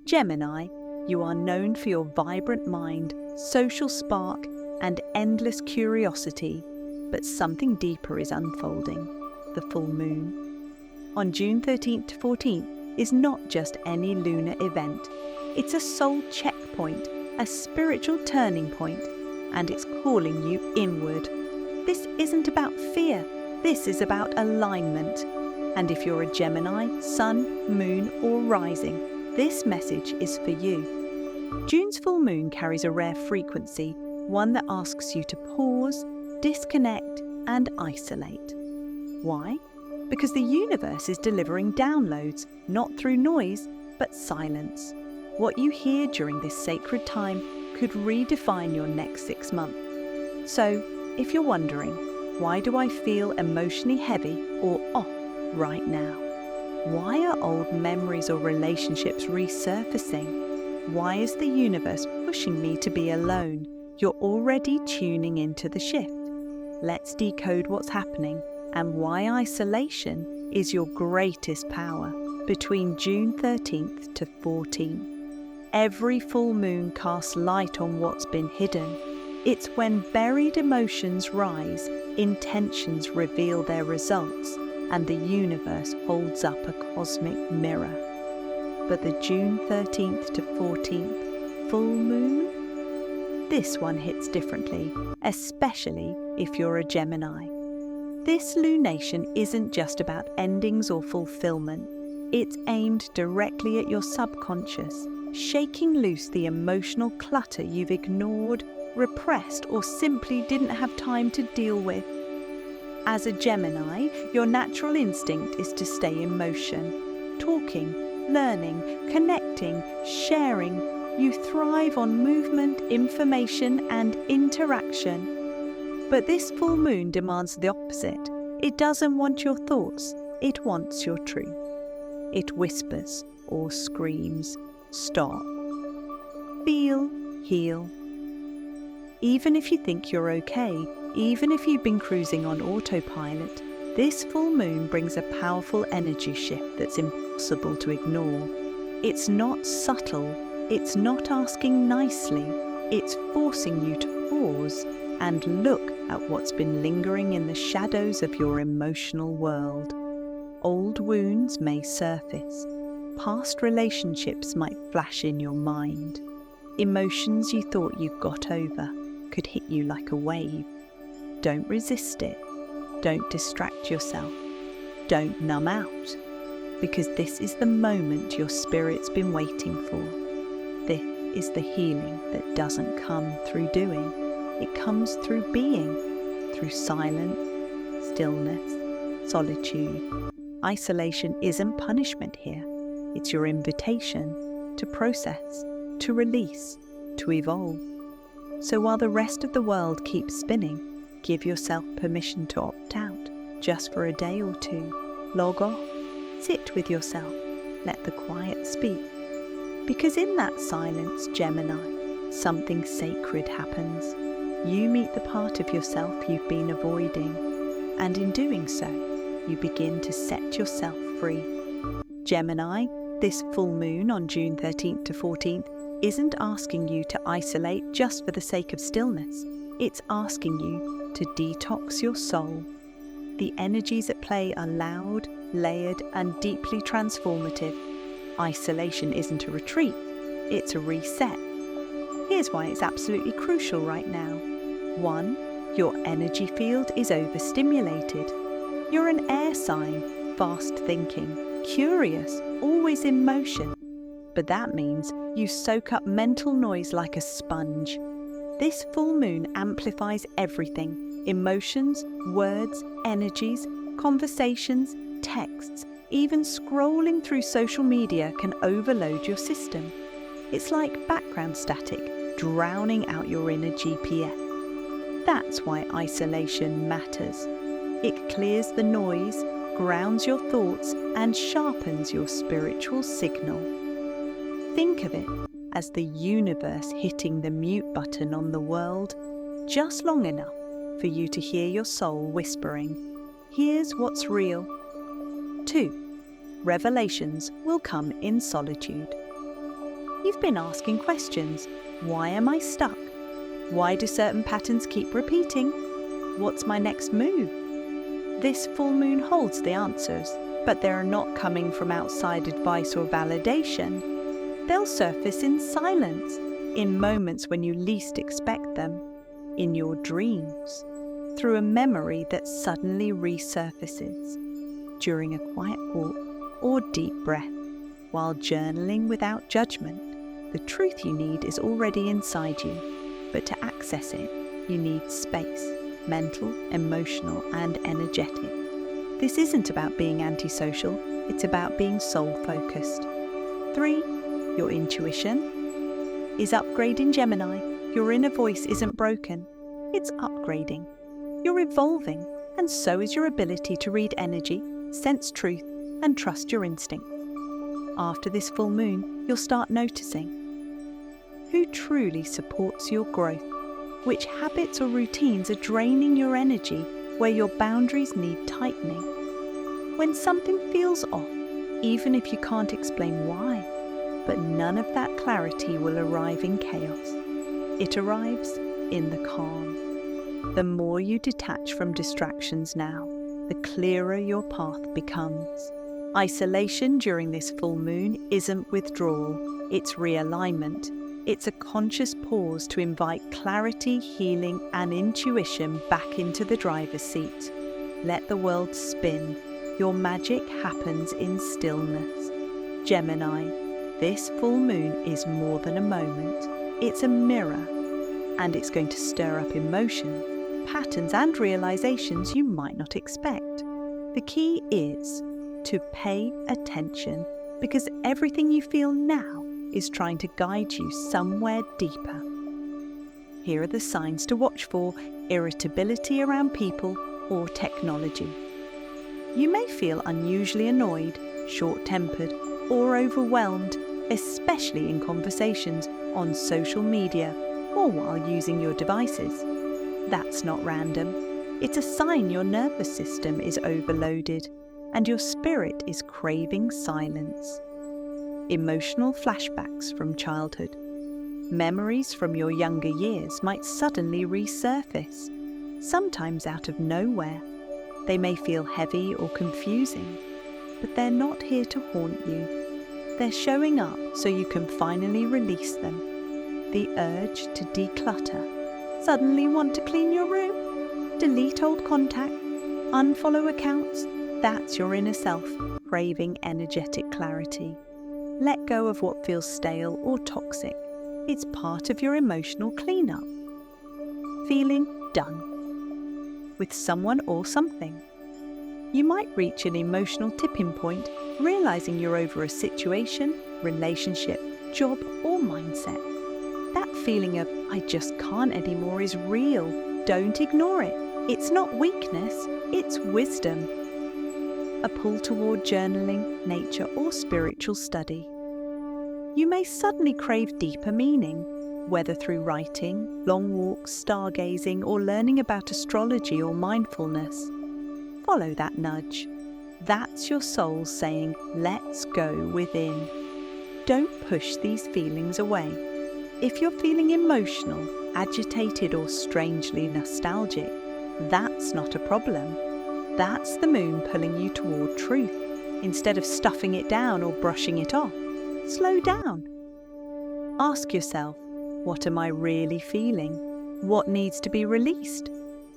Gemini, you are known for your vibrant mind, social spark, and endless curiosity, but something deeper is unfolding: the full moon. On June 13th to 14th is not just any lunar event. It's a soul checkpoint, a spiritual turning point, and it's calling you inward. This isn't about fear, this is about alignment. And if you're a Gemini, sun, moon, or rising, this message is for you. June's full moon carries a rare frequency, one that asks you to pause, disconnect, and isolate. Why? Because the universe is delivering downloads, not through noise, but silence. What you hear during this sacred time could redefine your next 6 months. So, if you're wondering, why do I feel emotionally heavy or off right now? Why are old memories or relationships resurfacing? Why is the universe pushing me to be alone? You're already tuning into the shift. Let's decode what's happening and why isolation is your greatest power between June 13th to 14th. Every full moon casts light on what's been hidden. It's when buried emotions rise, intentions reveal their results, and the universe holds up a cosmic mirror. But the June 13th to 14th full moon? This one hits differently, especially if you're a Gemini. This lunation isn't just about endings or fulfillment. It's aimed directly at your subconscious, shaking loose the emotional clutter you've ignored, repressed, or simply didn't have time to deal with. As a Gemini, your natural instinct is to stay in motion, talking, learning, connecting, sharing. You thrive on movement, information, and interaction. But this full moon demands the opposite. It doesn't want your thoughts, it wants your truth. It whispers or screams, stop. Feel, heal. Even if you think you're okay, even if you've been cruising on autopilot, this full moon brings a powerful energy shift that's impossible to ignore. It's not subtle, it's not asking nicely, it's forcing you to pause and look at what's been lingering in the shadows of your emotional world. Old wounds may surface, past relationships might flash in your mind. Emotions you thought you got over could hit you like a wave. Don't resist it. Don't distract yourself. Don't numb out. Because this is the moment your spirit's been waiting for. This is the healing that doesn't come through doing. It comes through being, through silence, stillness, solitude. Isolation isn't punishment here. It's your invitation to process, to release, to evolve. So while the rest of the world keeps spinning, give yourself permission to opt out, just for a day or two. Log off, sit with yourself, let the quiet speak. Because in that silence, Gemini, something sacred happens. You meet the part of yourself you've been avoiding, and in doing so, you begin to set yourself free. Gemini, this full moon on June 13th to 14th isn't asking you to isolate just for the sake of stillness. It's asking you to detox your soul. The energies at play are loud, layered, and deeply transformative. Isolation isn't a retreat, it's a reset. Here's why it's absolutely crucial right now. 1. Your energy field is overstimulated. You're an air sign, fast thinking, curious, always in motion. But that means you soak up mental noise like a sponge. This full moon amplifies everything: emotions, words, energies, conversations, texts. Even scrolling through social media can overload your system. It's like background static, drowning out your inner GPS. That's why isolation matters. It clears the noise, grounds your thoughts, and sharpens your spiritual signal. Think of it as the universe hitting the mute button on the world just long enough for you to hear your soul whispering, "Here's what's real." 2. Revelations will come in solitude. You've been asking questions. Why am I stuck? Why do certain patterns keep repeating? What's my next move? This full moon holds the answers, but they are not coming from outside advice or validation. They'll surface in silence, in moments when you least expect them, in your dreams, through a memory that suddenly resurfaces, during a quiet walk or deep breath, while journaling without judgment. The truth you need is already inside you, but to access it, you need space, mental, emotional, and energetic. This isn't about being antisocial, it's about being soul-focused. 3. Your intuition is upgrading Gemini. Your inner voice isn't broken, it's upgrading. You're evolving, and so is your ability to read energy, sense truth, and trust your instinct. After this full moon, you'll start noticing who truly supports your growth, which habits or routines are draining your energy, where your boundaries need tightening. When something feels off, even if you can't explain why, but none of that clarity will arrive in chaos. It arrives in the calm. The more you detach from distractions now, the clearer your path becomes. Isolation during this full moon isn't withdrawal, it's realignment. It's a conscious pause to invite clarity, healing, and intuition back into the driver's seat. Let the world spin. Your magic happens in stillness. Gemini, this full moon is more than a moment. It's a mirror, and it's going to stir up emotion, patterns, and realizations you might not expect. The key is to pay attention, because everything you feel now is trying to guide you somewhere deeper. Here are the signs to watch for: irritability around people or technology. You may feel unusually annoyed, short-tempered, or overwhelmed, especially in conversations, on social media, or while using your devices. That's not random. It's a sign your nervous system is overloaded and your spirit is craving silence. Emotional flashbacks from childhood. Memories from your younger years might suddenly resurface, sometimes out of nowhere. They may feel heavy or confusing, but they're not here to haunt you. They're showing up so you can finally release them. The urge to declutter. Suddenly want to clean your room? Delete old contact? Unfollow accounts? That's your inner self craving energetic clarity. Let go of what feels stale or toxic. It's part of your emotional cleanup. Feeling done with someone or something. You might reach an emotional tipping point, realizing you're over a situation, relationship, job, or mindset. That feeling of, I just can't anymore, is real. Don't ignore it. It's not weakness, it's wisdom. A pull toward journaling, nature, or spiritual study. You may suddenly crave deeper meaning, whether through writing, long walks, stargazing, or learning about astrology or mindfulness. Follow that nudge. That's your soul saying, let's go within. Don't push these feelings away. If you're feeling emotional, agitated, or strangely nostalgic, that's not a problem. That's the moon pulling you toward truth. Instead of stuffing it down or brushing it off, slow down. Ask yourself, what am I really feeling? What needs to be released?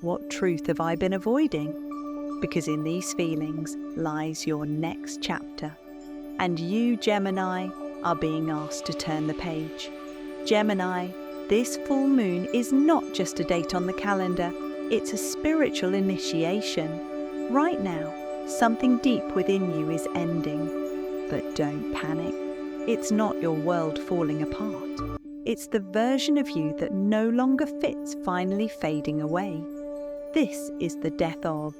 What truth have I been avoiding? Because in these feelings lies your next chapter. And you, Gemini, are being asked to turn the page. Gemini, this full moon is not just a date on the calendar, it's a spiritual initiation. Right now, something deep within you is ending. But don't panic. It's not your world falling apart. It's the version of you that no longer fits finally fading away. This is the death of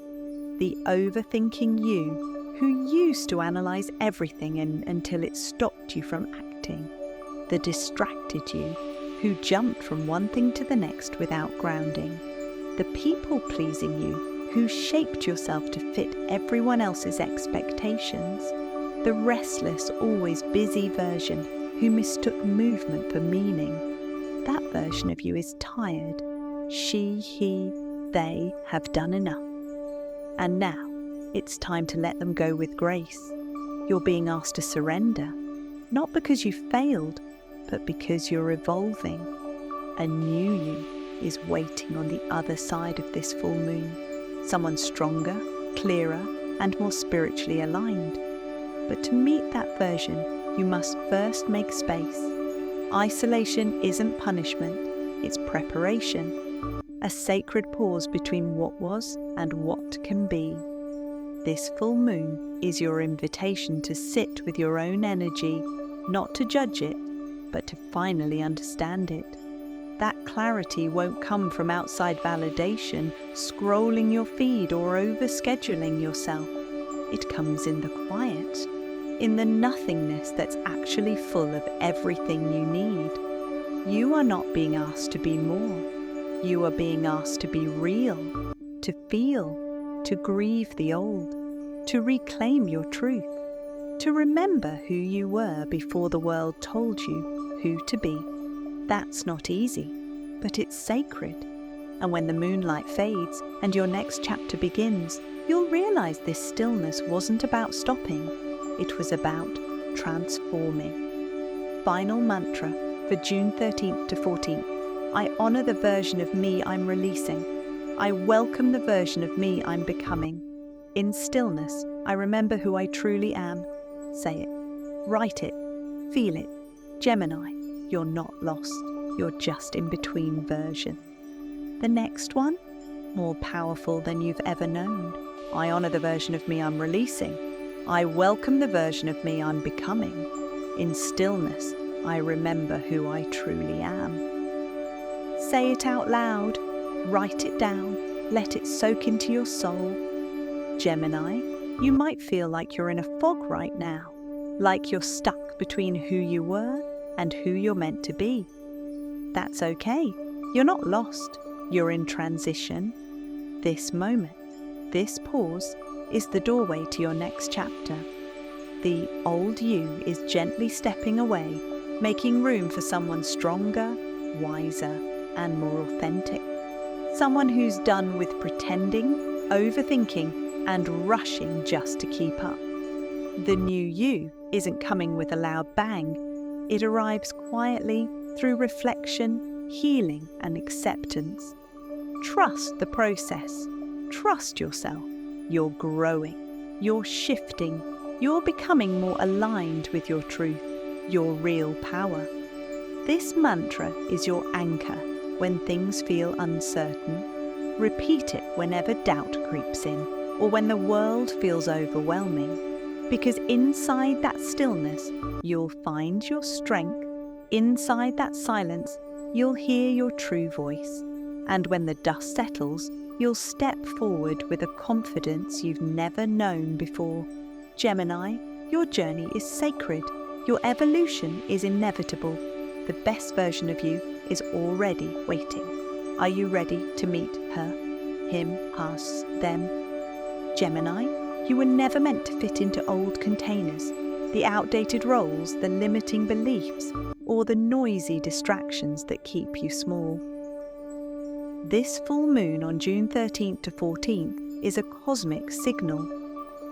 the overthinking you who used to analyze everything until it stopped you from acting. The distracted you who jumped from one thing to the next without grounding. The people-pleasing you who shaped yourself to fit everyone else's expectations. The restless, always busy version who mistook movement for meaning. That version of you is tired. She, he, they have done enough. And now, it's time to let them go with grace. You're being asked to surrender, not because you failed, but because you're evolving. A new you is waiting on the other side of this full moon. Someone stronger, clearer, and more spiritually aligned. But to meet that version, you must first make space. Isolation isn't punishment, it's preparation. A sacred pause between what was and what can be. This full moon is your invitation to sit with your own energy, not to judge it, but to finally understand it. That clarity won't come from outside validation, scrolling your feed or overscheduling yourself. It comes in the quiet, in the nothingness that's actually full of everything you need. You are not being asked to be more. You are being asked to be real, to feel, to grieve the old, to reclaim your truth, to remember who you were before the world told you who to be. That's not easy, but it's sacred. And when the moonlight fades and your next chapter begins, you'll realize this stillness wasn't about stopping. It was about transforming. Final mantra for June 13th to 14th. I honor the version of me I'm releasing. I welcome the version of me I'm becoming. In stillness, I remember who I truly am. Say it. Write it. Feel it. Gemini, you're not lost. You're just in between version. The next one, more powerful than you've ever known. I honor the version of me I'm releasing. I welcome the version of me I'm becoming. In stillness, I remember who I truly am. Say it out loud. Write it down. Let it soak into your soul. Gemini, you might feel like you're in a fog right now, like you're stuck between who you were and who you're meant to be. That's okay. You're not lost. You're in transition. This moment, this pause, is the doorway to your next chapter. The old you is gently stepping away, making room for someone stronger, wiser, and more authentic. Someone who's done with pretending, overthinking, and rushing just to keep up. The new you isn't coming with a loud bang. It arrives quietly through reflection, healing, and acceptance. Trust the process. Trust yourself. You're growing. You're shifting. You're becoming more aligned with your truth, your real power. This mantra is your anchor when things feel uncertain. Repeat it whenever doubt creeps in or when the world feels overwhelming. Because inside that stillness, you'll find your strength. Inside that silence, you'll hear your true voice. And when the dust settles, you'll step forward with a confidence you've never known before. Gemini, your journey is sacred. Your evolution is inevitable. The best version of you is already waiting. Are you ready to meet her, him, us, them? Gemini, you were never meant to fit into old containers, the outdated roles, the limiting beliefs, or the noisy distractions that keep you small. This full moon on June 13th to 14th is a cosmic signal.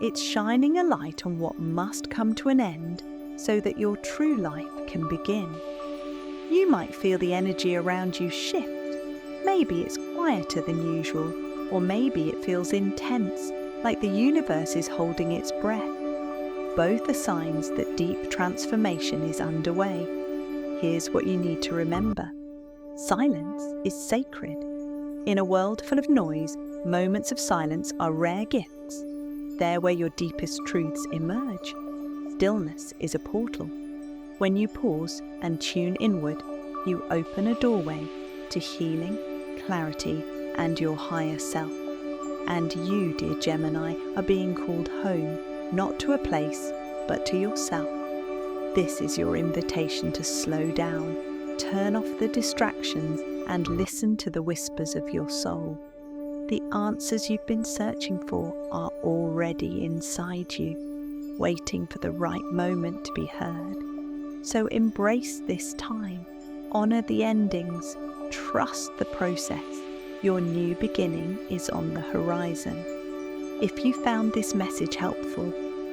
It's shining a light on what must come to an end so that your true life can begin. You might feel the energy around you shift. Maybe it's quieter than usual, or maybe it feels intense, like the universe is holding its breath. Both are signs that deep transformation is underway. Here's what you need to remember. Silence is sacred. In a world full of noise, moments of silence are rare gifts. They're where your deepest truths emerge. Stillness is a portal. When you pause and tune inward, you open a doorway to healing, clarity, and your higher self. And you, dear Gemini, are being called home, not to a place, but to yourself. This is your invitation to slow down, turn off the distractions, and listen to the whispers of your soul. The answers you've been searching for are already inside you, waiting for the right moment to be heard. So embrace this time, honor the endings, trust the process. Your new beginning is on the horizon. If you found this message helpful,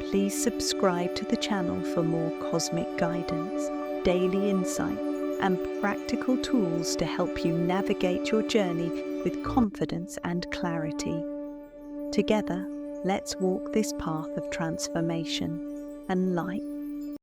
please subscribe to the channel for more cosmic guidance, daily insight, and practical tools to help you navigate your journey with confidence and clarity. Together, let's walk this path of transformation and light